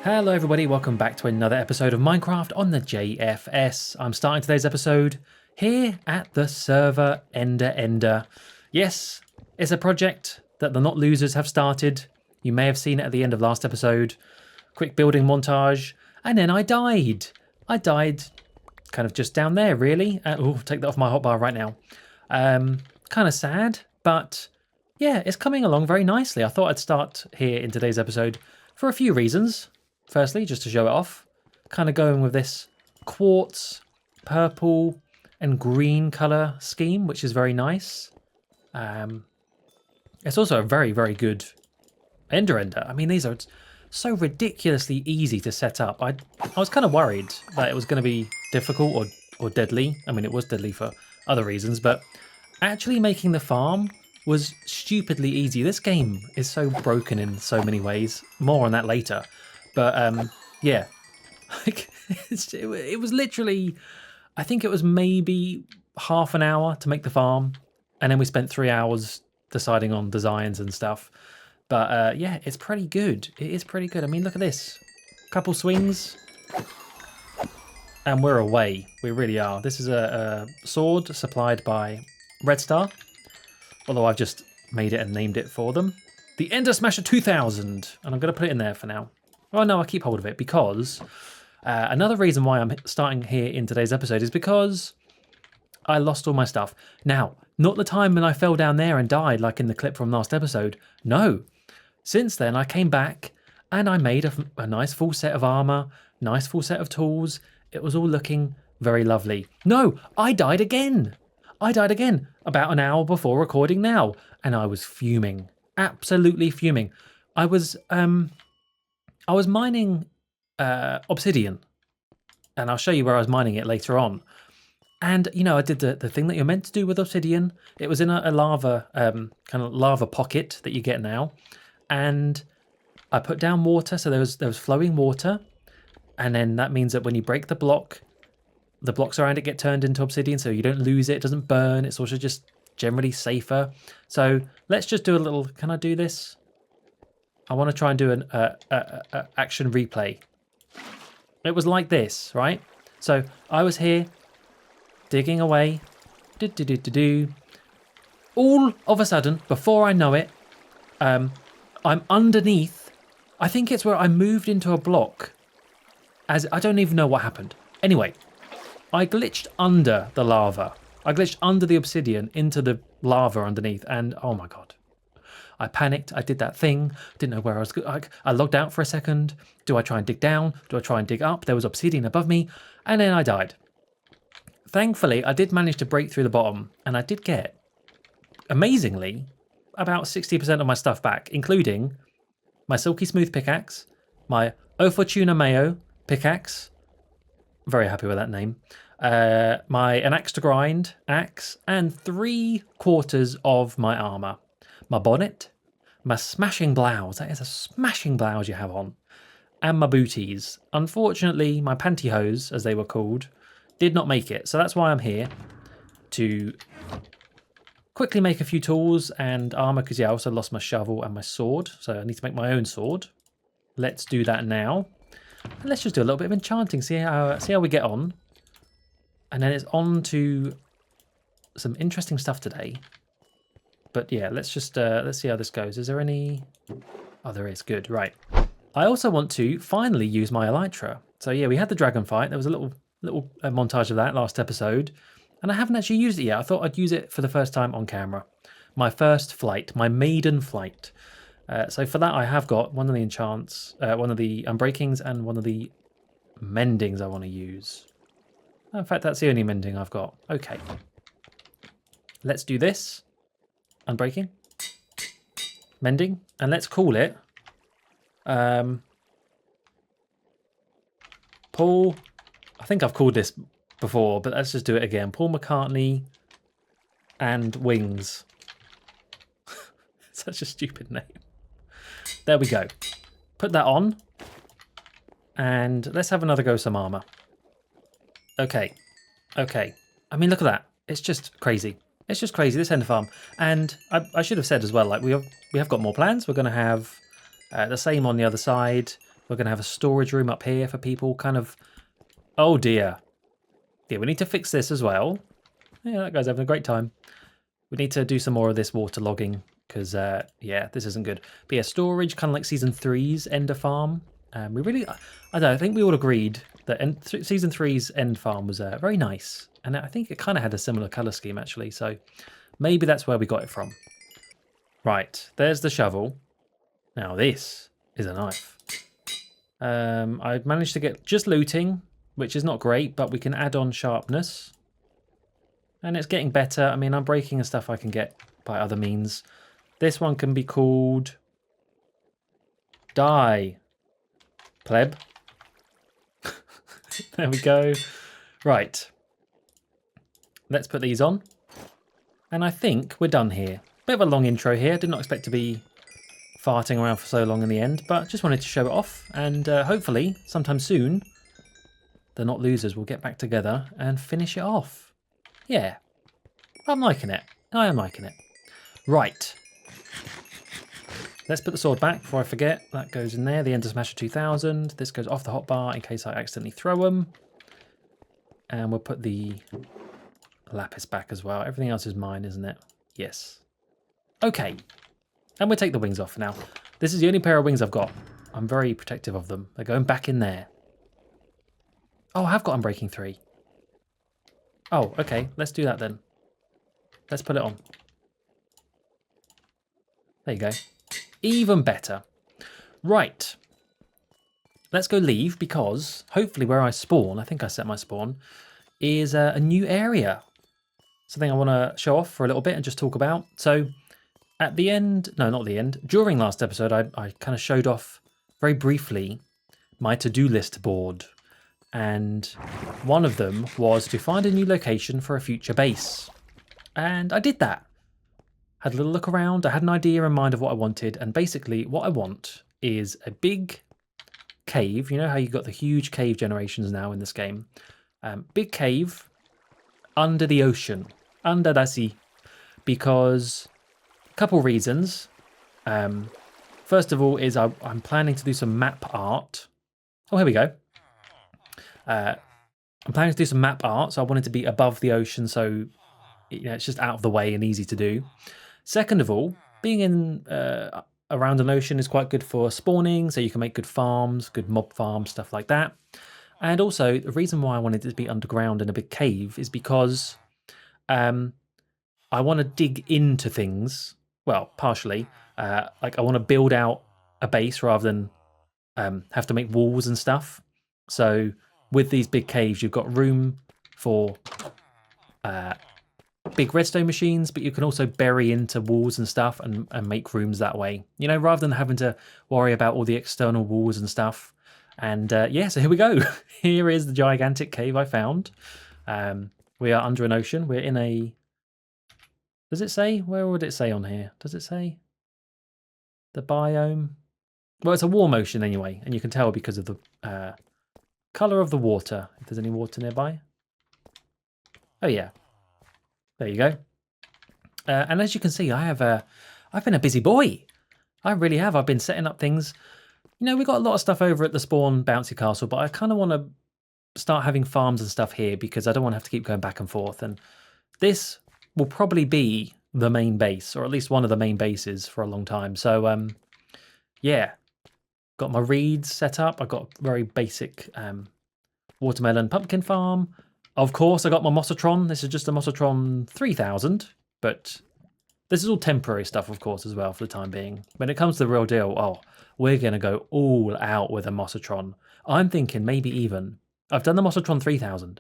Hello everybody, welcome back to another episode of Minecraft on the JFS. I'm starting today's episode here at the server Ender. Yes, it's a project that the Not Losers have started. You may have seen it at the end of last episode. Quick building montage, and then I died. I died kind of just down there really. Oh, take that off my hotbar right now. Kind of sad, but yeah, it's coming along very nicely. I thought I'd start here in today's episode for a few reasons. Firstly, just to show it off, kind of going with this quartz, purple and green colour scheme, which is very nice. It's also a very, very good ender. I mean, these are so ridiculously easy to set up. I was kind of worried that it was going to be difficult or deadly. I mean, it was deadly for other reasons, but actually making the farm was stupidly easy. This game is so broken in so many ways. More on that later. But yeah, like it was literally, I think it was maybe half an hour to make the farm, and then we spent 3 hours deciding on designs and stuff. But yeah, it's pretty good. It is pretty good. I mean, look at this. Couple swings, and we're away. We really are. This is a sword supplied by Red Star, although I've just made it and named it for them. The Ender Smasher 2000, and I'm going to put it in there for now. Oh no, I keep hold of it because another reason why I'm starting here in today's episode is because I lost all my stuff. Now, not the time when I fell down there and died like in the clip from last episode. No. Since then, I came back and I made a nice full set of armor, nice full set of tools. It was all looking very lovely. No, I died again. I died again about an hour before recording now, and I was fuming. Absolutely fuming. I was mining obsidian, and I'll show you where I was mining it later on. And, you know, I did the thing that you're meant to do with obsidian. It was in a lava, kind of lava pocket that you get now. And I put down water, so there was flowing water. And then that means that when you break the blocks around it get turned into obsidian, so you don't lose it, it doesn't burn. It's also just generally safer. So let's just do a little, can I do this? I want to try and do an action replay. It was like this, right? So I was here digging away. All of a sudden, before I know it, I'm underneath. I think it's where I moved into a block. As I don't even know what happened. Anyway, I glitched under the lava. I glitched under the obsidian into the lava underneath, and oh my god. I panicked. I did that thing. Didn't know where I was. I logged out for a second. Do I try and dig down? Do I try and dig up? There was obsidian above me, and then I died. Thankfully, I did manage to break through the bottom, and I did get, amazingly, about 60% of my stuff back, including my silky smooth pickaxe, my O Fortuna Mayo pickaxe. Very happy with that name. An axe to grind axe, and 3/4 of my armor. My bonnet, my smashing blouse, that is a smashing blouse you have on, and my booties. Unfortunately, my pantyhose, as they were called, did not make it. So that's why I'm here, to quickly make a few tools and armor, because yeah, I also lost my shovel and my sword, so I need to make my own sword. Let's do that now. And let's just do a little bit of enchanting, see how we get on. And then it's on to some interesting stuff today. But yeah, let's see how this goes. Is there any? Oh, there is. Good. Right. I also want to finally use my elytra. So yeah, we had the dragon fight. There was a little montage of that last episode, and I haven't actually used it yet. I thought I'd use it for the first time on camera. My first flight, my maiden flight. So for that, I have got one of the enchants, one of the unbreakings, and one of the mendings I want to use. In fact, that's the only mending I've got. Okay. Let's do this. Unbreaking, mending, and let's call it Paul. I think I've called this before, but let's just do it again. Paul McCartney and Wings. Such a stupid name. There we go. Put that on, and let's have another go with some armor. Okay. I mean, look at that. It's just crazy. It's just crazy, this Ender farm. And I should have said as well, like we have got more plans. We're going to have the same on the other side. We're going to have a storage room up here for people kind of... Oh dear. Yeah, we need to fix this as well. Yeah, that guy's having a great time. We need to do some more of this water logging because, yeah, this isn't good. But yeah, storage, kind of like Season 3's Ender Farm. We really... I don't know, I think we all agreed that Season 3's End Farm was very nice. And I think it kind of had a similar colour scheme, actually. So maybe that's where we got it from. Right, there's the shovel. Now this is a knife. I managed to get just looting, which is not great, but we can add on sharpness. And it's getting better. I mean, I'm breaking the stuff I can get by other means. This one can be called... Die. Pleb. There we go. Right. Let's put these on. And I think we're done here. Bit of a long intro here. Did not expect to be farting around for so long in the end, but just wanted to show it off. And hopefully, sometime soon, the Not Losers will get back together and finish it off. Yeah. I'm liking it. I am liking it. Right. Let's put the sword back before I forget. That goes in there. The Ender Smasher 2000. This goes off the hotbar in case I accidentally throw them. And we'll put the lapis back as well. Everything else is mine, isn't it? Yes. Okay. And we'll take the wings off now. This is the only pair of wings I've got. I'm very protective of them. They're going back in there. Oh, I have got Unbreaking 3. Oh, okay. Let's do that then. Let's put it on. There you go. Even better. Right. Let's go leave because hopefully where I spawn, I think I set my spawn, is a new area. Something I want to show off for a little bit and just talk about. So at the end, no, not the end, during last episode, I kind of showed off very briefly my to-do list board. And one of them was to find a new location for a future base. And I did that. Had a little look around. I had an idea in mind of what I wanted. And basically what I want is a big cave. You know how you've got the huge cave generations now in this game. Big cave under the ocean. Under the sea. Because a couple reasons. First of all is I'm planning to do some map art. Oh, here we go. I'm planning to do some map art. So I want it to be above the ocean. So it's just out of the way and easy to do. Second of all, being in around an ocean is quite good for spawning, so you can make good farms, good mob farms, stuff like that. And also, the reason why I wanted it to be underground in a big cave is because I want to dig into things. Well, partially. Like I want to build out a base rather than have to make walls and stuff. So with these big caves, you've got room for big redstone machines, but you can also bury into walls and stuff and make rooms that way, you know, rather than having to worry about all the external walls and stuff. And yeah, so here we go. Here is the gigantic cave I found. We are under an ocean. We're in a... Does it say? Where would it say on here? Does it say? The biome? Well, it's a warm ocean anyway, and you can tell because of the colour of the water, if there's any water nearby. Oh yeah. There you go. And as you can see, I've been a busy boy. I really have. I've been setting up things. You know, we've got a lot of stuff over at the spawn bouncy castle, but I kind of want to start having farms and stuff here because I don't want to have to keep going back and forth. And this will probably be the main base, or at least one of the main bases for a long time. So, yeah. Got my reeds set up. I've got a very basic watermelon pumpkin farm. Of course, I got my Mossatron. This is just a Mossatron 3000, but this is all temporary stuff, of course, as well for the time being. When it comes to the real deal, oh, we're going to go all out with a Mossatron. I'm thinking maybe even, I've done the Mossatron 3000.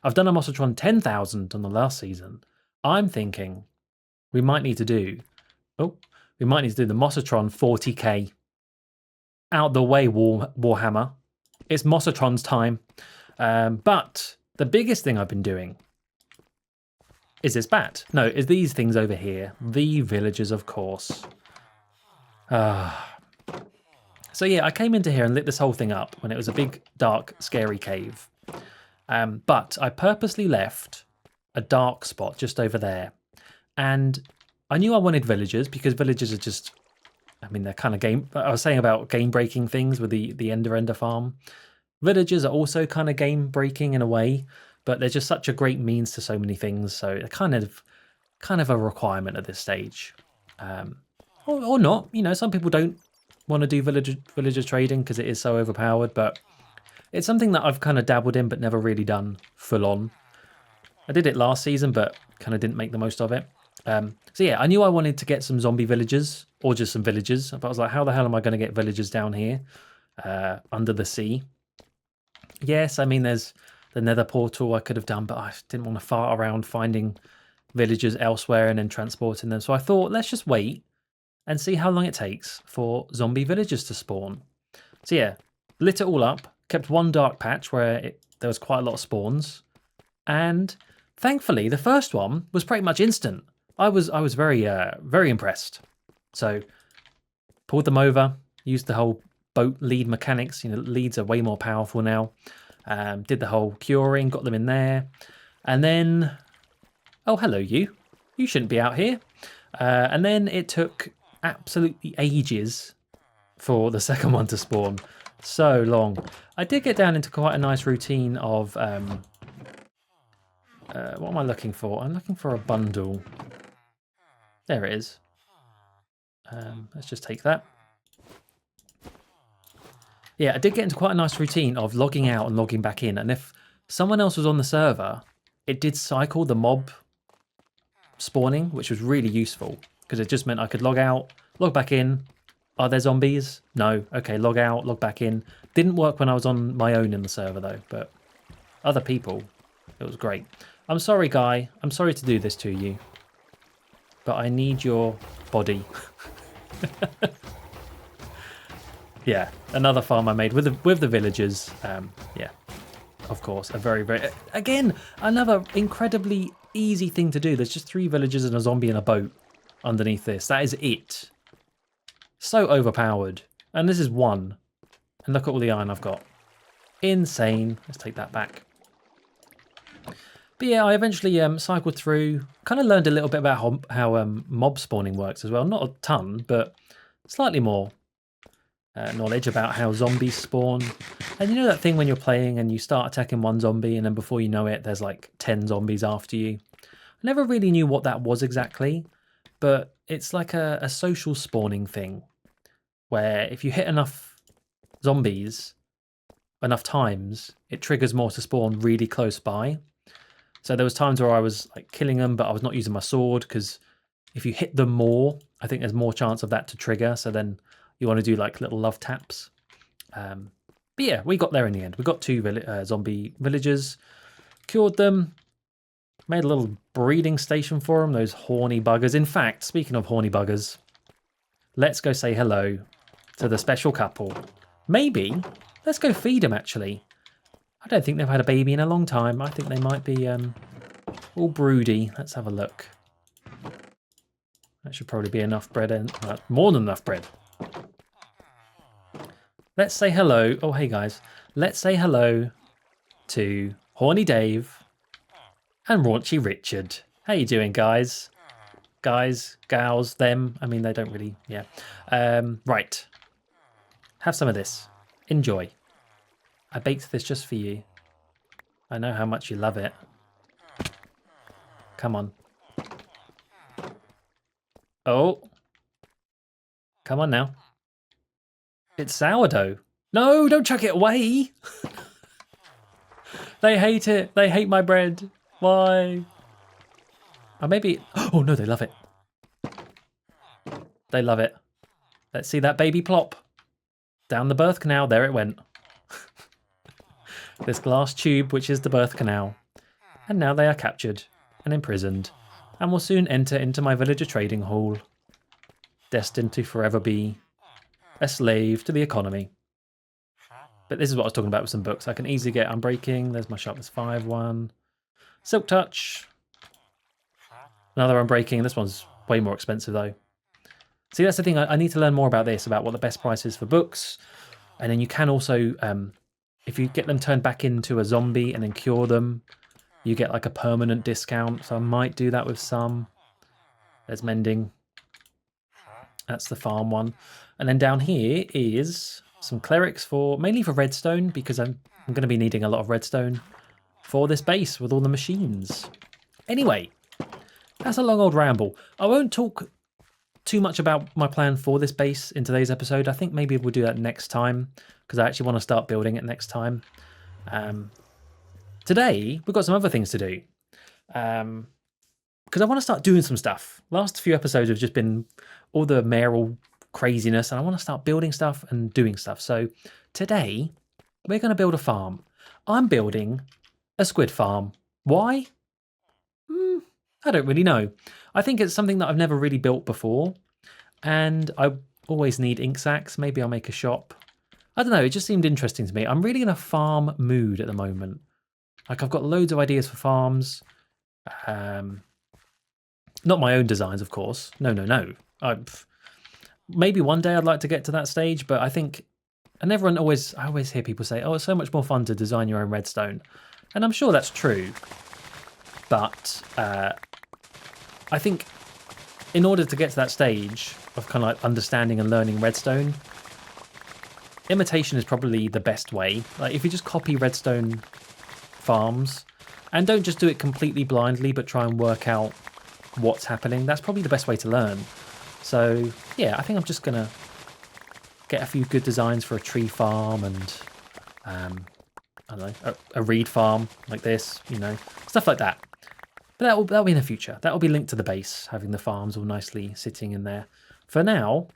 I've done a Mossatron 10,000 on the last season. I'm thinking we might need to do, the Mossatron 40k. Out the way, Warhammer. It's Mossatron's time. But the biggest thing I've been doing is this bat. No, is these things over here. The villagers, of course. So yeah, I came into here and lit this whole thing up when it was a big, dark, scary cave. But I purposely left a dark spot just over there. And I knew I wanted villagers because villagers are just I mean, they're kind of game. I was saying about game breaking things with the Ender farm. Villagers are also kind of game breaking in a way, but they're just such a great means to so many things. So they're kind of a requirement at this stage, or not. You know, some people don't want to do villager trading because it is so overpowered, but it's something that I've kind of dabbled in but never really done full on. I did it last season, but kind of didn't make the most of it. So yeah, I knew I wanted to get some zombie villagers or just some villagers. But I was like, how the hell am I going to get villagers down here under the sea? Yes, I mean, there's the nether portal I could have done, but I didn't want to fart around finding villagers elsewhere and then transporting them. So I thought, let's just wait and see how long it takes for zombie villagers to spawn. So yeah, lit it all up, kept one dark patch where there was quite a lot of spawns. And thankfully, the first one was pretty much instant. I was very impressed. So pulled them over, used the whole boat lead mechanics. You know, leads are way more powerful now. Did the whole curing, got them in there, and then, oh hello you. You shouldn't be out here. And then it took absolutely ages for the second one to spawn. So long. I did get down into quite a nice routine of what am I looking for? I'm looking for a bundle. There it is. Let's just take that. Yeah, I did get into quite a nice routine of logging out and logging back in. And if someone else was on the server, it did cycle the mob spawning, which was really useful because it just meant I could log out, log back in. Are there zombies? No. Okay, log out, log back in. Didn't work when I was on my own in the server though, but other people, it was great. I'm sorry, guy. I'm sorry to do this to you, but I need your body. Yeah, another farm I made with the villagers. Yeah, of course, a very again another incredibly easy thing to do. There's just 3 villagers and a zombie in a boat underneath this. That is it. So overpowered, and this is 1. And look at all the iron I've got. Insane. Let's take that back. But yeah, I eventually cycled through, kind of learned a little bit about how mob spawning works as well. Not a ton, but slightly more knowledge about how zombies spawn. And you know that thing when you're playing and you start attacking one zombie and then before you know it, there's like 10 zombies after you. I never really knew what that was exactly, but it's like a social spawning thing where if you hit enough zombies enough times, it triggers more to spawn really close by. So there was times where I was like killing them, but I was not using my sword because if you hit them more, I think there's more chance of that to trigger. So then you want to do like little love taps. But yeah, we got there in the end. We got 2 zombie villagers, cured them, made a little breeding station for them, those horny buggers. In fact, speaking of horny buggers, let's go say hello to the special couple. Maybe, let's go feed them actually. I don't think they've had a baby in a long time. I think they might be all broody. Let's have a look. That should probably be enough bread, and more than enough bread. Let's say hello. Oh, hey guys. Let's say hello to Horny Dave and Raunchy Richard. How you doing, guys? Guys, gals, them. I mean, they don't really, yeah. Right. Have some of this. Enjoy. I baked this just for you. I know how much you love it. Come on. Oh. Come on now. It's sourdough. No, don't chuck it away. They hate it. They hate my bread. Why? Or maybe... Oh no, they love it. They love it. Let's see that baby plop. Down the birth canal. There it went. This glass tube, which is the birth canal. And now they are captured and imprisoned and will soon enter into my villager trading hall, destined to forever be a slave to the economy. But this is what I was talking about with some books. I can easily get Unbreaking. There's my Sharpness 5 one. Silk Touch. Another Unbreaking. This one's way more expensive though. See, that's the thing. I need to learn more about this, about what the best price is for books. And then you can also... if you get them turned back into a zombie and then cure them, you get like a permanent discount. So I might do that with some. There's mending. That's the farm one. And then down here is some clerics mainly for redstone, because I'm going to be needing a lot of redstone for this base with all the machines. Anyway, that's a long old ramble. I won't talk too much about my plan for this base in today's episode. I think maybe we'll do that next time, because I actually want to start building it next time. Today, we've got some other things to do. Because I want to start doing some stuff. Last few episodes have just been all the mayoral craziness, and I want to start building stuff and doing stuff. So today, we're going to build a farm. I'm building a squid farm. Why? I don't really know. I think it's something that I've never really built before, and I always need ink sacks. Maybe I'll make a shop. I don't know, it just seemed interesting to me. I'm really in a farm mood at the moment. Like, I've got loads of ideas for farms. Not my own designs, of course. No. Maybe one day I'd like to get to that stage, but I think, I always hear people say, oh, it's so much more fun to design your own redstone. And I'm sure that's true. But I think in order to get to that stage of kind of like understanding and learning redstone, imitation is probably the best way. Like, if you just copy redstone farms and don't just do it completely blindly, but try and work out what's happening, that's probably the best way to learn. So yeah, I think I'm just gonna get a few good designs for a tree farm and I don't know, a reed farm like this, you know, stuff like that. But that'll be in the future. That'll be linked to the base, having the farms all nicely sitting in there. For now,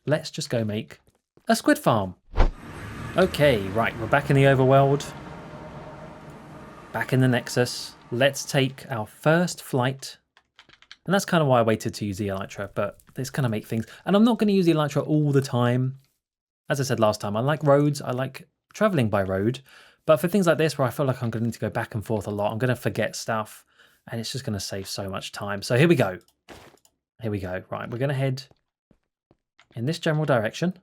let's just go make a squid farm. Okay, right, we're back in the overworld. Back in the Nexus. Let's take our first flight. And that's kind of why I waited to use the elytra, but it's going to make things. And I'm not going to use the elytra all the time. As I said last time, I like roads. I like traveling by road. But for things like this, where I feel like I'm going to need to go back and forth a lot, I'm going to forget stuff. And it's just going to save so much time. So here we go. Here we go. Right, we're going to head in this general direction.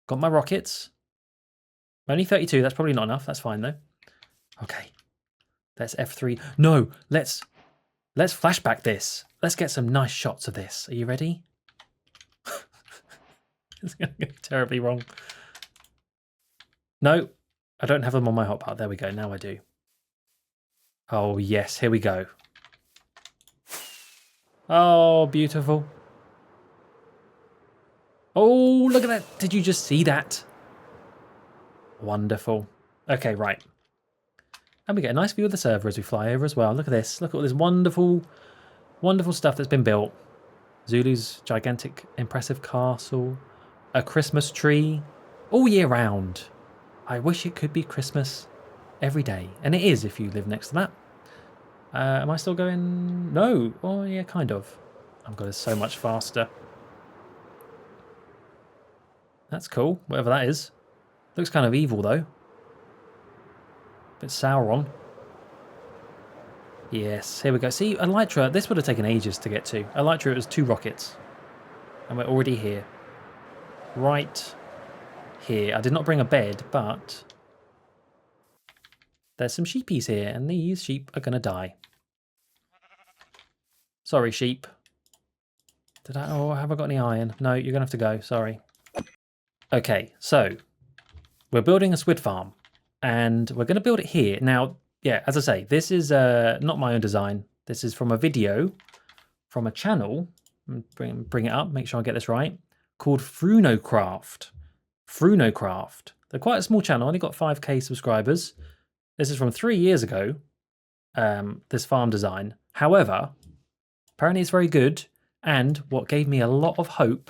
Got my rockets. Only 32. That's probably not enough. That's fine, though. Okay. Let's F3. No, let's flashback this. Let's get some nice shots of this. Are you ready? It's going to go terribly wrong. No, I don't have them on my hotbar. There we go. Now I do. Oh, yes. Here we go. Oh, beautiful. Oh, look at that. Did you just see that? Wonderful. Okay, right. And we get a nice view of the server as we fly over as well. Look at this. Look at all this wonderful, wonderful stuff that's been built. Zulu's gigantic, impressive castle. A Christmas tree. All year round. I wish it could be Christmas every day. And it is if you live next to that. Am I still going? No. Oh, yeah, kind of. I'm going so much faster. That's cool. Whatever that is. Looks kind of evil, though. Bit Sauron. Yes, here we go. See, elytra, this would have taken ages to get to. Elytra, it was 2 rockets. And we're already here. Right here. I did not bring a bed, but there's some sheepies here, and these sheep are going to die. Sorry, sheep. Oh, have I got any iron? No, you're going to have to go. Sorry. Okay, so we're building a squid farm. And we're going to build it here. Now, yeah, as I say, this is not my own design. This is from a video from a channel. Bring it up, make sure I get this right. Called FrunoCraft. FrunoCraft. They're quite a small channel, only got 5k subscribers. This is from 3 years ago, this farm design. However, apparently it's very good. And what gave me a lot of hope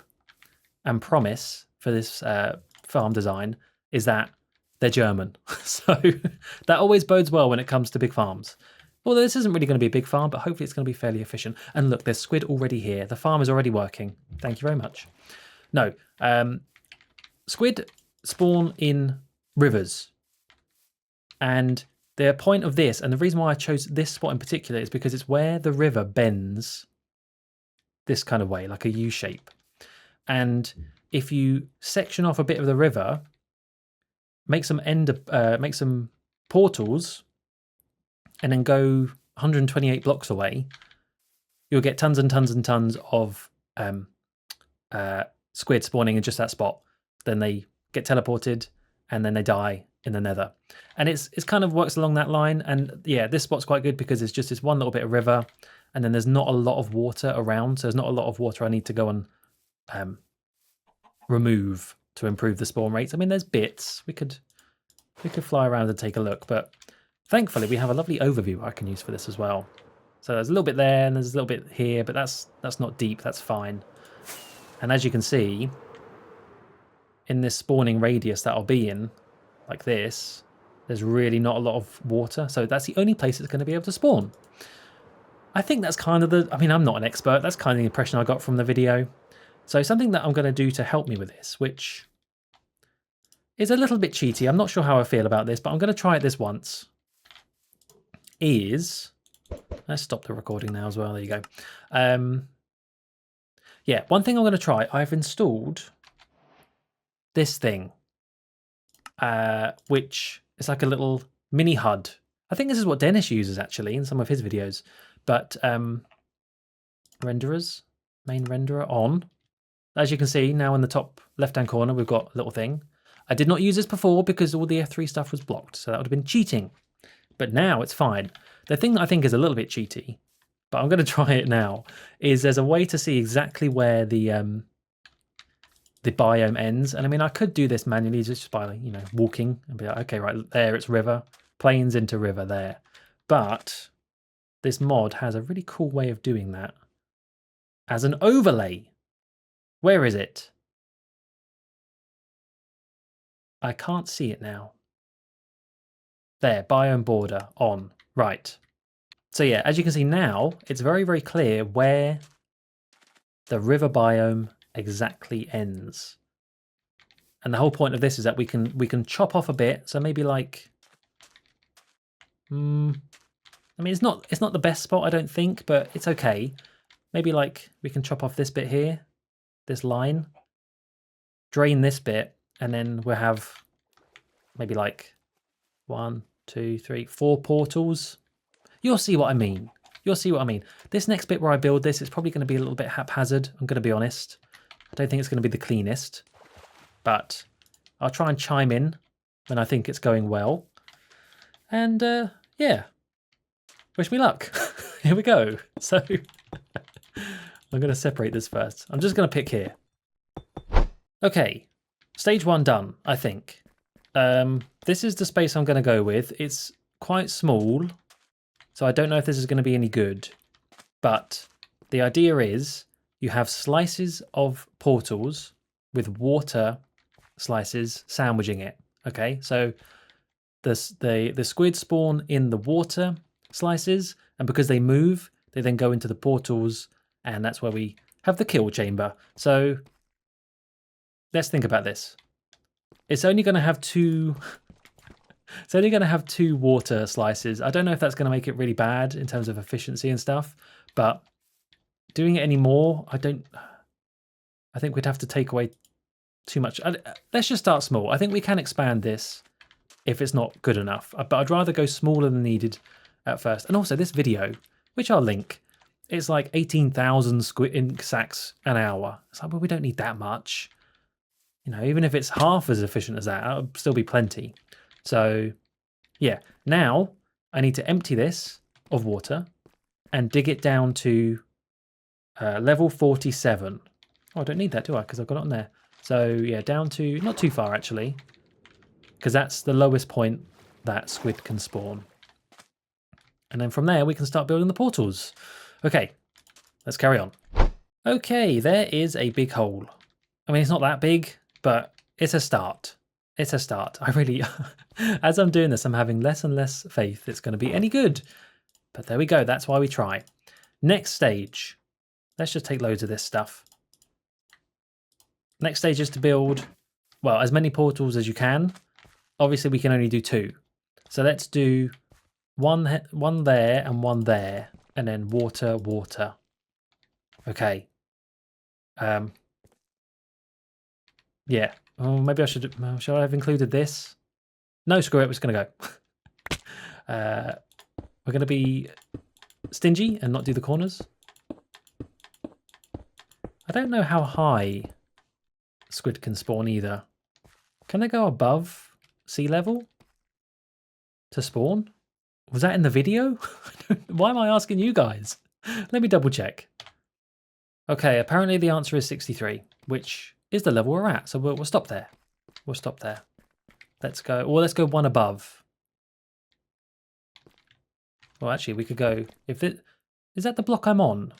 and promise for this farm design is that they're German. So that always bodes well when it comes to big farms. Although this isn't really going to be a big farm, but hopefully it's going to be fairly efficient. And look, there's squid already here. The farm is already working. Thank you very much. No, squid spawn in rivers. And the point of this, and the reason why I chose this spot in particular, is because it's where the river bends this kind of way, like a U shape. And if you section off a bit of the river, make some portals, and then go 128 blocks away, you'll get tons and tons and tons of squid spawning in just that spot. Then they get teleported and then they die in the nether. And it's kind of works along that line. And yeah, this spot's quite good because it's just this one little bit of river and then there's not a lot of water around. So there's not a lot of water I need to go and remove to improve the spawn rates. I mean, there's bits. We could fly around and take a look, but thankfully we have a lovely overview I can use for this as well. So there's a little bit there and there's a little bit here, but that's not deep, that's fine. And as you can see, in this spawning radius that I'll be in, like this, there's really not a lot of water. So that's the only place it's going to be able to spawn. I think that's kind of I mean, I'm not an expert. That's kind of the impression I got from the video. So something that I'm going to do to help me with this, which is a little bit cheaty. I'm not sure how I feel about this, but I'm going to try it this once. Let's stop the recording now as well. There you go. Yeah, one thing I'm going to try. I've installed this thing, which is like a little mini HUD. I think this is what Dennis uses actually in some of his videos. But renderers, main renderer on. As you can see now in the top left-hand corner, we've got a little thing. I did not use this before because all the F3 stuff was blocked, so that would have been cheating. But now it's fine. The thing that I think is a little bit cheaty, but I'm going to try it now, is there's a way to see exactly where the biome ends. And I mean, I could do this manually just by, you know, walking and be like, okay, right there, it's river, plains into river there. But this mod has a really cool way of doing that as an overlay. Where is it? I can't see it now. There, biome border on. Right. So yeah, as you can see now, it's very, very clear where the river biome exactly ends. And the whole point of this is that we can chop off a bit. So maybe like, I mean, it's not the best spot, I don't think, but it's okay. Maybe like we can chop off this bit here, this line, drain this bit, and then we'll have maybe like 1, 2, 3, 4 portals. You'll see what I mean. You'll see what I mean. This next bit where I build this is probably going to be a little bit haphazard. I'm going to be honest. I don't think it's going to be the cleanest, but I'll try and chime in when I think it's going well. And yeah, wish me luck. Here we go. So I'm going to separate this first. I'm just going to pick here. Okay, stage 1 done, I think. This is the space I'm going to go with. It's quite small, so I don't know if this is going to be any good. But the idea is you have slices of portals with water slices sandwiching it. Okay, so the squid spawn in the water slices, and because they move, they then go into the portals, and that's where we have the kill chamber. So let's think about this. It's only going to have two. It's only going to have 2 water slices. I don't know if that's going to make it really bad in terms of efficiency and stuff, but doing it anymore, I think we'd have to take away too much. Let's just start small. I think we can expand this if it's not good enough, but I'd rather go smaller than needed at first. And also this video, which I'll link, it's like 18,000 squid ink sacks an hour. It's like, well, we don't need that much. You know, even if it's half as efficient as that, that would still be plenty. So yeah, now I need to empty this of water and dig it down to level 47. Oh, I don't need that, do I? Because I've got it on there. So yeah, down to, not too far actually, because that's the lowest point that squid can spawn. And then from there, we can start building the portals. Okay, let's carry on. Okay, there is a big hole. I mean, it's not that big, but it's a start. It's a start. I really, as I'm doing this, I'm having less and less faith it's going to be any good. But there we go. That's why we try. Next stage. Let's just take loads of this stuff. Next stage is to build, well, as many portals as you can. Obviously, we can only do 2. So let's do one there and one there. And then water, water. Okay. Yeah. Oh, maybe I should I have included this? No, screw it. We're just going to go. We're going to be stingy and not do the corners. I don't know how high squid can spawn either. Can they go above sea level to spawn? Was that in the video? Why am I asking you guys? Let me double check. Okay, apparently the answer is 63, which is the level we're at. So we'll stop there. We'll stop there. Let's go. Well, let's go one above. Well, actually, we could go. If it is that the block I'm on?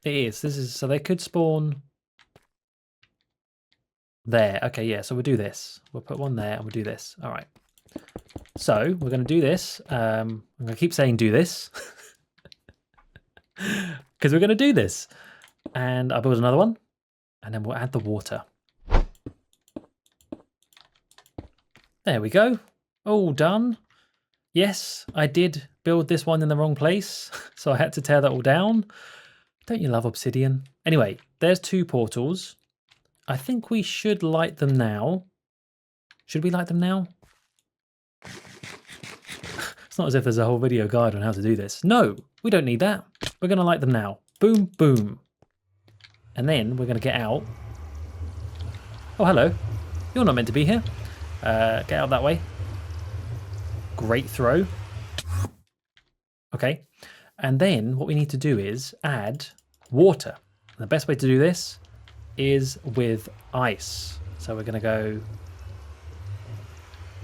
It is. This is so they could spawn there. Okay, yeah. So we'll do this. We'll put one there, and we'll do this. All right. So we're going to do this. I'm going to keep saying do this because we're going to do this. And I'll build another one, and then we'll add the water. There we go. All done. Yes, I did build this one in the wrong place, so I had to tear that all down. Don't you love obsidian? Anyway, there's 2 portals. I think we should light them now. Should we light them now? It's not as if there's a whole video guide on how to do this. No, we don't need that. We're going to light them now. Boom, boom. And then we're going to get out. Oh, hello. You're not meant to be here. Get out that way. Great throw. Okay. And then what we need to do is add water. And the best way to do this is with ice. So we're going to go...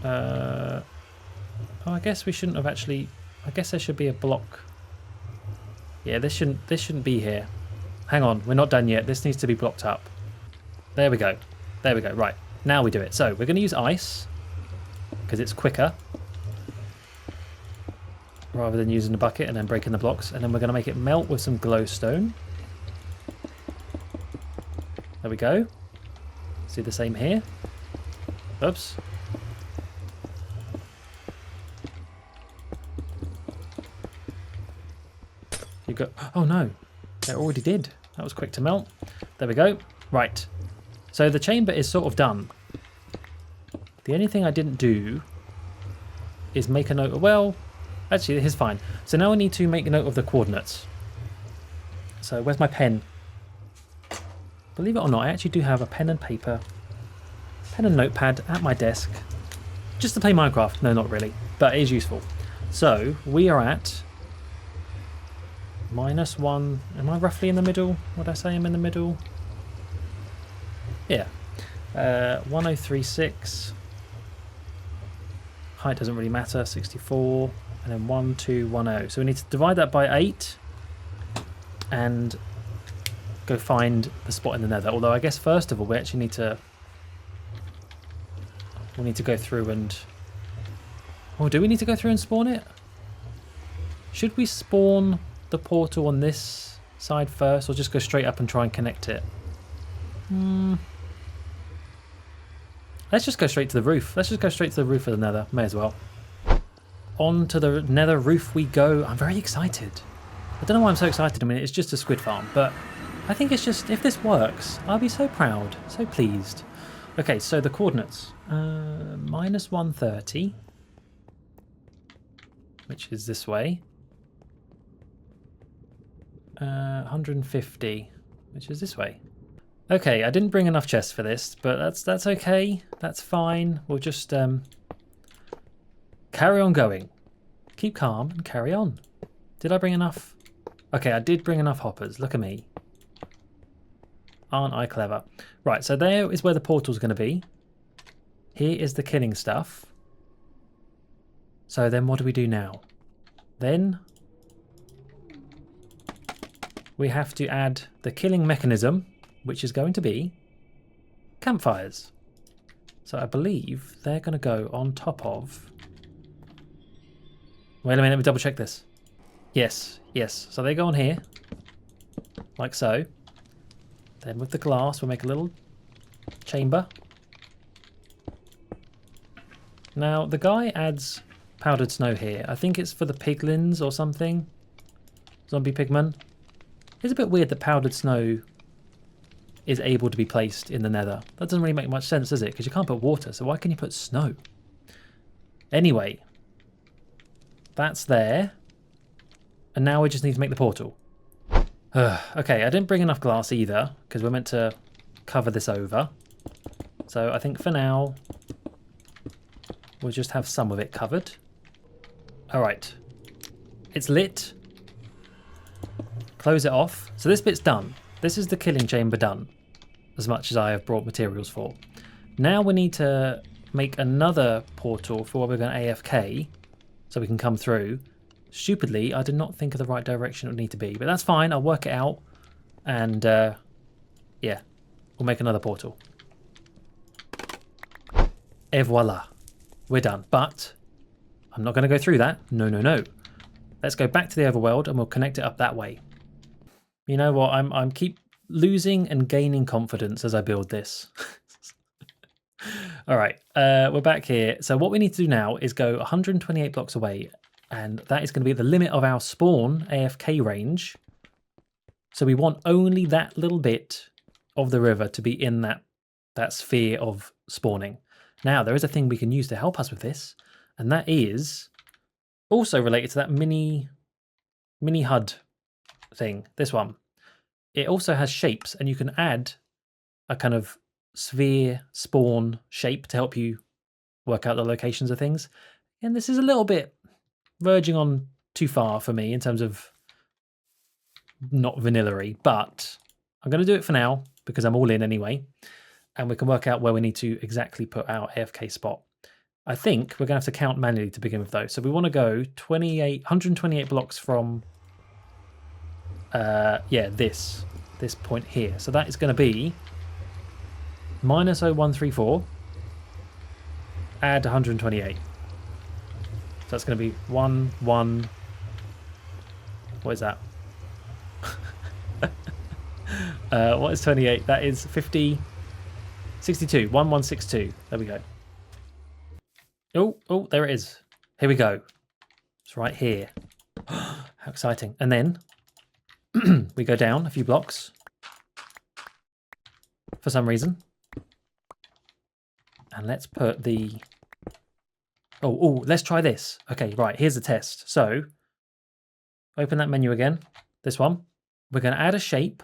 oh, I guess we shouldn't have actually... I guess there should be a block. Yeah, this shouldn't be here. Hang on, we're not done yet. This needs to be blocked up. There we go. There we go. Right, now we do it. So we're going to use ice because it's quicker rather than using the bucket and then breaking the blocks. And then we're going to make it melt with some glowstone. There we go. Do the same here. Oops. You go. Oh no. It already did. That was quick to melt. There we go. Right. So the chamber is sort of done. The only thing I didn't do is make a note of, well, actually, here's fine. So now I need to make a note of the coordinates. So where's my pen? Believe it or not, I actually do have a pen and paper, pen and notepad at my desk, just to play Minecraft. No, not really, but it is useful. So we are at -1. Am I roughly in the middle? Would I say I'm in the middle? Yeah. 1036. Height doesn't really matter. 64. And then 1210. So we need to divide that by 8 and go find the spot in the nether. Although I guess first of all we actually need to... we'll need to go through and... oh, do we need to go through and spawn it? Should we spawn the portal on this side first, or just go straight up and try and connect it? Let's just go straight to the roof. Let's just go straight to the roof of the nether. May as well. On to the nether roof we go. I'm very excited. I don't know why I'm so excited. I mean, it's just a squid farm, but I think it's just, if this works, I'll be so proud, so pleased. Okay, so the coordinates. -130, which is this way. 150, which is this way. Okay, I didn't bring enough chests for this, but that's okay. That's fine. We'll just carry on going. Keep calm and carry on. Did I bring enough? Okay, I did bring enough hoppers. Look at me. Aren't I clever? Right, so there is where the portal's going to be. Here is the killing stuff. So then what do we do now? Then we have to add the killing mechanism, which is going to be campfires. So I believe they're going to go on top of... wait a minute, let me double check this. Yes, yes. So they go on here, like so. Then with the glass, we'll make a little chamber. Now, the guy adds powdered snow here. I think it's for the piglins or something. Zombie pigmen. It's a bit weird that powdered snow is able to be placed in the nether. That doesn't really make much sense, does it? Because you can't put water, so why can you put snow? Anyway, that's there. And now we just need to make the portal. Okay, I didn't bring enough glass either, because we're meant to cover this over. So I think for now, we'll just have some of it covered. All right. It's lit. Close it off. So this bit's done. This is the killing chamber done, as much as I have brought materials for. Now we need to make another portal for where we're going to AFK, so we can come through. Stupidly, I did not think of the right direction it would need to be, but that's fine. I'll work it out, and yeah, we'll make another portal. Et voila, we're done. But I'm not going to go through that. No, no, no. Let's go back to the overworld, and we'll connect it up that way. You know what? I'm keep losing and gaining confidence as I build this. All right, we're back here. So what we need to do now is go 128 blocks away, and that is going to be the limit of our spawn AFK range. So we want only that little bit of the river to be in that sphere of spawning. Now, there is a thing we can use to help us with this, and that is also related to that mini HUD thing, this one. It also has shapes, and you can add a kind of sphere spawn shape to help you work out the locations of things. And this is a little bit verging on too far for me in terms of not vanilla-y, but I'm going to do it for now because I'm all in anyway, and we can work out where we need to exactly put our AFK spot. I think we're going to have to count manually to begin with though. So we want to go 128 blocks from yeah, this point here. So that is going to be -0134 add 128. So that's going to be 1. What is that? What is 28? That is 50, 62, 1162. There we go. Oh, there it is. Here we go. It's right here. How exciting. And then we go down a few blocks for some reason. And let's put the... Oh, let's try this. Okay, right, here's the test. So, open that menu again. This one. We're going to add a shape.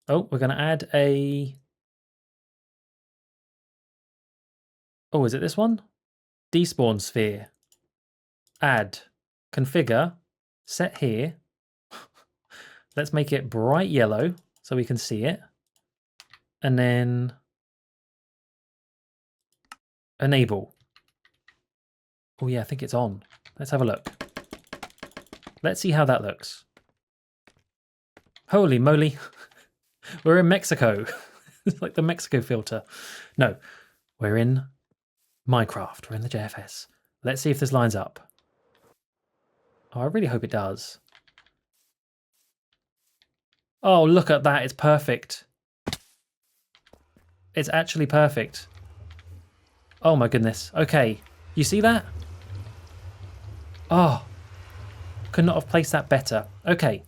Oh, we're going to add a... Oh, is it this one? Despawn sphere. Add. Configure. Set here. Let's make it bright yellow so we can see it. And then enable. Oh yeah, I think it's on. Let's have a look. Let's see how that looks. Holy moly. We're in Mexico. It's like the Mexico filter. No, we're in Minecraft. We're in the JFS. Let's see if this lines up. Oh, I really hope it does. Oh, look at that. It's perfect. It's actually perfect. Oh my goodness. Okay. You see that? Oh. Could not have placed that better. Okay.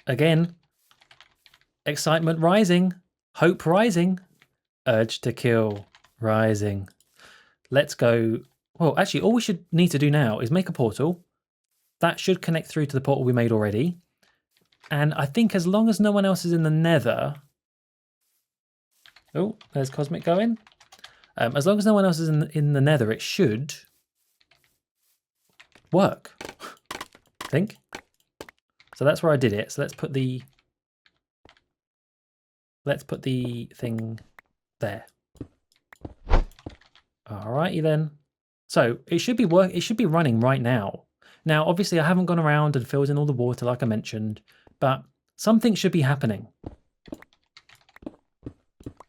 Again. Excitement rising. Hope rising. Urge to kill rising. Let's go. Well, actually, all we should need to do now is make a portal. That should connect through to the portal we made already. And I think as long as no one else is in the nether... Oh, there's Cosmic going. As long as no one else is in the nether, it should work, I think. So that's where I did it. So let's put the thing there. Alrighty then. So it should be it should be running right now. Now, obviously, I haven't gone around and filled in all the water like I mentioned, but something should be happening.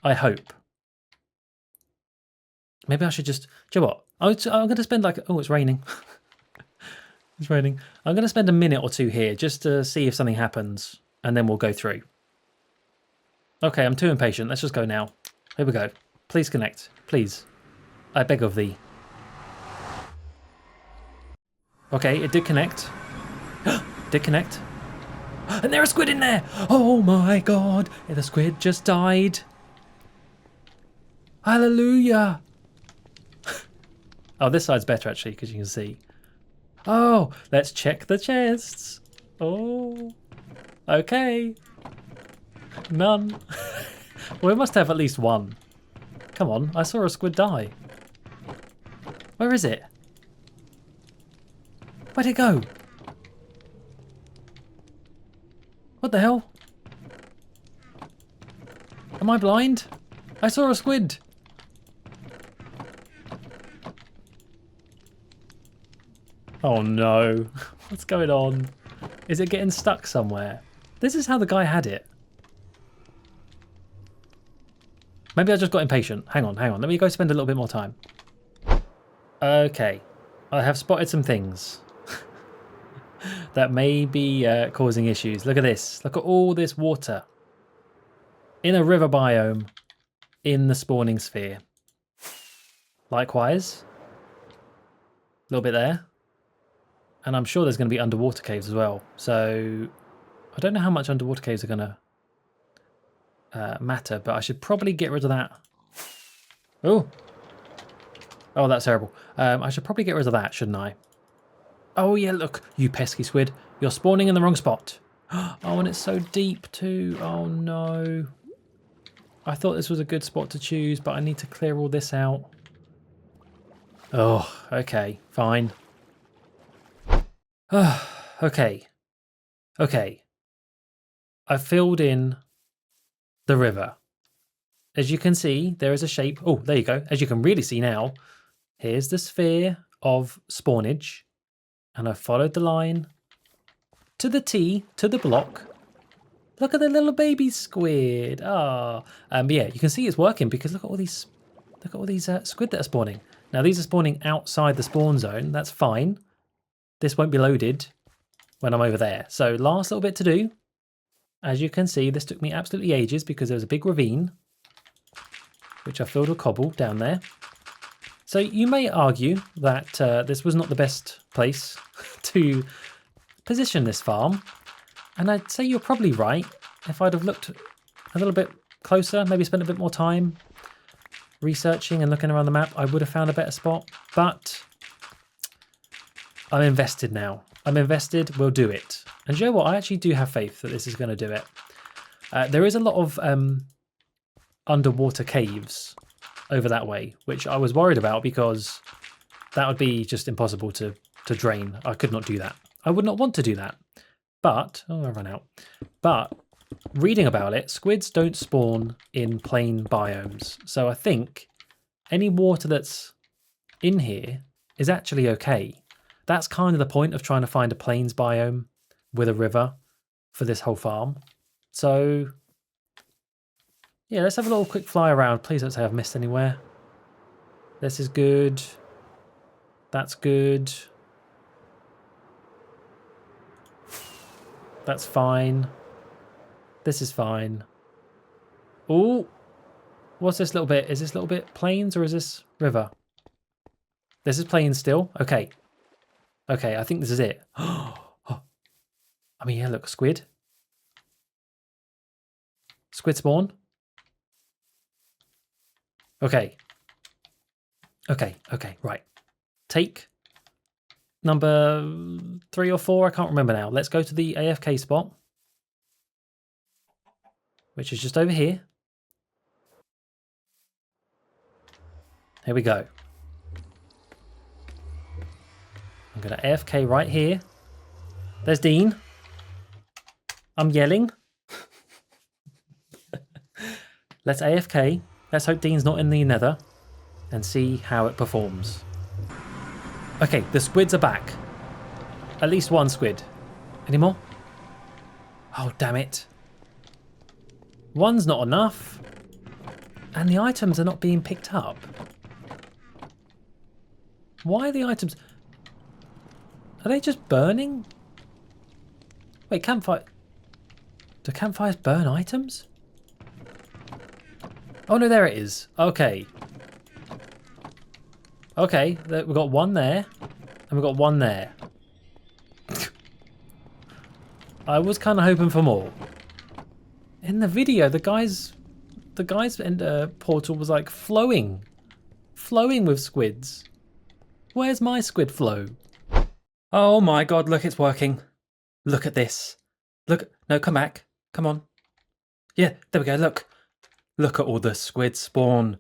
I hope. Maybe I should just... Do you know what? I'm going to spend like... Oh, it's raining. It's raining. I'm going to spend a minute or two here just to see if something happens, and then we'll go through. Okay, I'm too impatient. Let's just go now. Here we go. Please connect. Please. I beg of thee. Okay, it did connect. Did connect. And there's a squid in there! Oh my god! The squid just died. Hallelujah! Oh, this side's better actually, because you can see. Oh, let's check the chests. Oh, okay. None. Well, we must have at least one. Come on, I saw a squid die. Where is it? Where'd it go? What the hell? Am I blind? I saw a squid. Oh no. What's going on? Is it getting stuck somewhere? This is how the guy had it. Maybe I just got impatient. Hang on. Let me go spend a little bit more time. Okay. I have spotted some things that may be causing issues. Look at this. Look at all this water. In a river biome in the spawning sphere. Likewise. A little bit there. And I'm sure there's going to be underwater caves as well. So I don't know how much underwater caves are going to matter, but I should probably get rid of that. Oh, that's terrible. I should probably get rid of that, shouldn't I? Oh yeah, look, you pesky squid. You're spawning in the wrong spot. Oh, and it's so deep too. Oh no. I thought this was a good spot to choose, but I need to clear all this out. Oh, okay, fine. Okay. I've filled in the river. As you can see, there is a shape. Oh, there you go. As you can really see now, here's the sphere of spawnage. And I've followed the line to the T, to the block. Look at the little baby squid. Ah, yeah, you can see it's working because look at all these squid that are spawning. Now these are spawning outside the spawn zone. That's fine. This won't be loaded when I'm over there. So last little bit to do. As you can see, this took me absolutely ages because there was a big ravine, which I filled with cobble down there. So you may argue that this was not the best place to position this farm. And I'd say you're probably right. If I'd have looked a little bit closer, maybe spent a bit more time researching and looking around the map, I would have found a better spot. But I'm invested now. I'm invested, we'll do it. And you know what? I actually do have faith that this is going to do it. There is a lot of underwater caves over that way, which I was worried about because that would be just impossible to drain. I could not do that. I would not want to do that. But, oh, I ran out. But reading about it, squids don't spawn in plain biomes. So I think any water that's in here is actually okay. That's kind of the point of trying to find a plains biome with a river for this whole farm. So yeah, let's have a little quick fly around. Please don't say I've missed anywhere. This is good. That's good. That's fine. This is fine. Oh, what's this little bit? Is this little bit plains or is this river? This is plains still. Okay. Okay, I think this is it. I mean, yeah, look, squid. Squid spawn. Okay. Okay, right. Take number 3 or 4, I can't remember now. Let's go to the AFK spot, which is just over here. Here we go. I'm going to AFK right here. There's Dean. I'm yelling. Let's AFK. Let's hope Dean's not in the nether and see how it performs. Okay, the squids are back. At least one squid. Any more? Oh, damn it. One's not enough. And the items are not being picked up. Why are the items... Are they just burning? Wait, campfire... Do campfires burn items? Oh no, there it is. Okay. Okay, we've got one there. And we've got one there. I was kind of hoping for more. In the video, the guy's portal was like flowing with squids. Where's my squid flow? Oh my god, look, it's working. Look at this. Look, no, come back. Come on. Yeah, there we go, look. Look at all the squid spawn.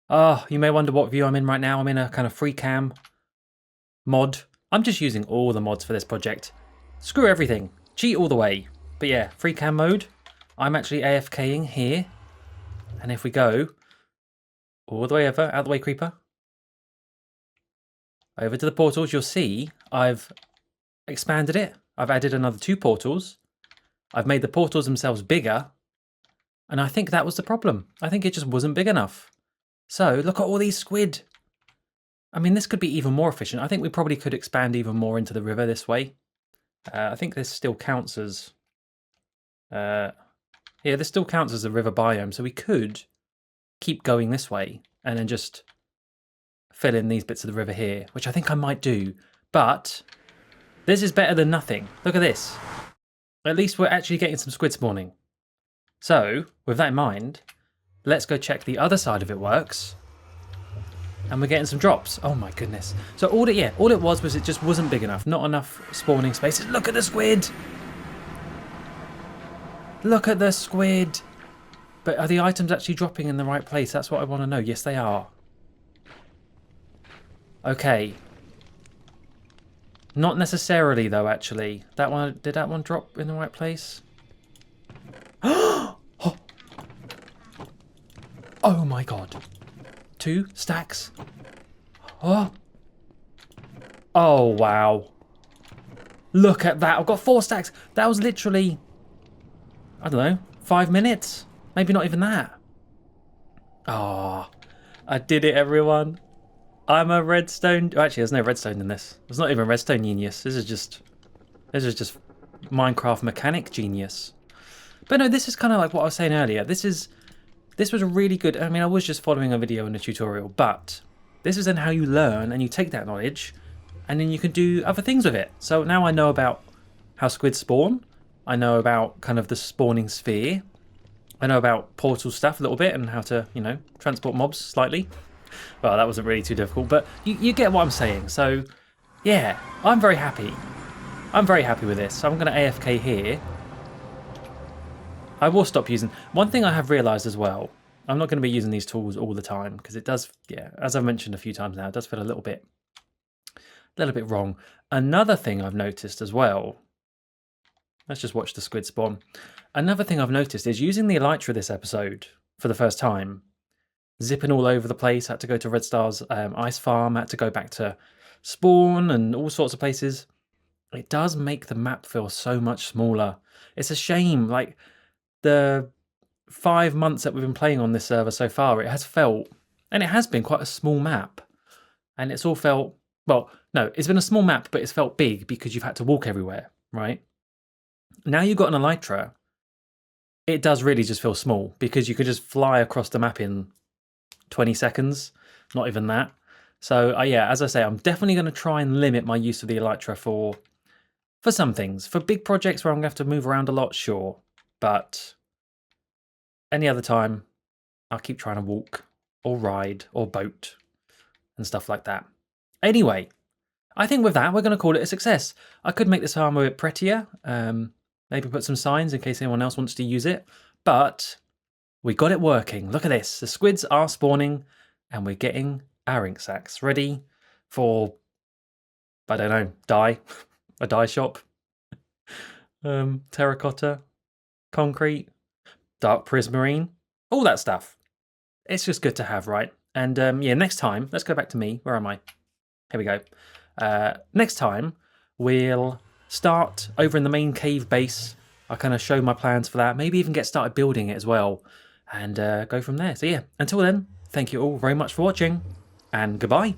Oh, you may wonder what view I'm in right now. I'm in a kind of free cam mod. I'm just using all the mods for this project. Screw everything. Cheat all the way. But yeah, free cam mode. I'm actually AFKing here. And if we go all the way over, out the way, creeper. Over to the portals, you'll see I've expanded it. I've added another 2 portals. I've made the portals themselves bigger. And I think that was the problem. I think it just wasn't big enough. So look at all these squid. I mean, this could be even more efficient. I think we probably could expand even more into the river this way. I think this still counts as... yeah, this still counts as a river biome. So we could keep going this way and then just fill in these bits of the river here, which I think I might do. But this is better than nothing. Look at this. At least we're actually getting some squid spawning. So, with that in mind, let's go check the other side of it works. And we're getting some drops. Oh my goodness. So all it was it just wasn't big enough. Not enough spawning spaces. Look at the squid! Look at the squid! But are the items actually dropping in the right place? That's what I want to know. Yes, they are. Okay. Not necessarily though, actually. That one, did that one drop in the right place? Oh my god. 2 stacks. Oh. Oh wow. Look at that. I've got 4 stacks. That was literally, I don't know, 5 minutes. Maybe not even that. Oh, I did it, everyone. I'm a redstone. Oh, actually, there's no redstone in this. There's not even redstone genius. This is just Minecraft mechanic genius. But no, this is kind of like what I was saying earlier. This was a really good, I mean, I was just following a video and a tutorial, but this is then how you learn and you take that knowledge and then you can do other things with it. So now I know about how squid spawn. I know about kind of the spawning sphere. I know about portal stuff a little bit and how to, you know, transport mobs slightly. Well, that wasn't really too difficult, but you get what I'm saying. So yeah, I'm very happy. I'm very happy with this. So I'm going to AFK here. I will stop using... One thing I have realised as well, I'm not going to be using these tools all the time because it does, yeah, as I've mentioned a few times now, it does feel a little bit wrong. Another thing I've noticed as well, let's just watch the squid spawn. Another thing I've noticed is using the elytra this episode for the first time, zipping all over the place, had to go to Red Star's ice farm, had to go back to spawn and all sorts of places. It does make the map feel so much smaller. It's a shame, like... The 5 months that we've been playing on this server so far, it has felt, and it has been quite a small map. And it's all felt, well, no, it's been a small map, but it's felt big because you've had to walk everywhere, right? Now you've got an elytra, it does really just feel small because you could just fly across the map in 20 seconds, not even that. So yeah, as I say, I'm definitely going to try and limit my use of the elytra for some things. For big projects where I'm going to have to move around a lot, sure. But any other time, I'll keep trying to walk or ride or boat and stuff like that. Anyway, I think with that, we're going to call it a success. I could make this farm a bit prettier. Maybe put some signs in case anyone else wants to use it. But we got it working. Look at this. The squids are spawning and we're getting our ink sacks ready for, I don't know, dye. A dye shop. Terracotta. Concrete, dark prismarine, all that stuff. It's just good to have, right? And yeah, next time, let's go back to me. Where am I? Here we go. Next time, we'll start over in the main cave base. I'll kind of show my plans for that. Maybe even get started building it as well. And go from there. So yeah, until then, thank you all very much for watching. And goodbye.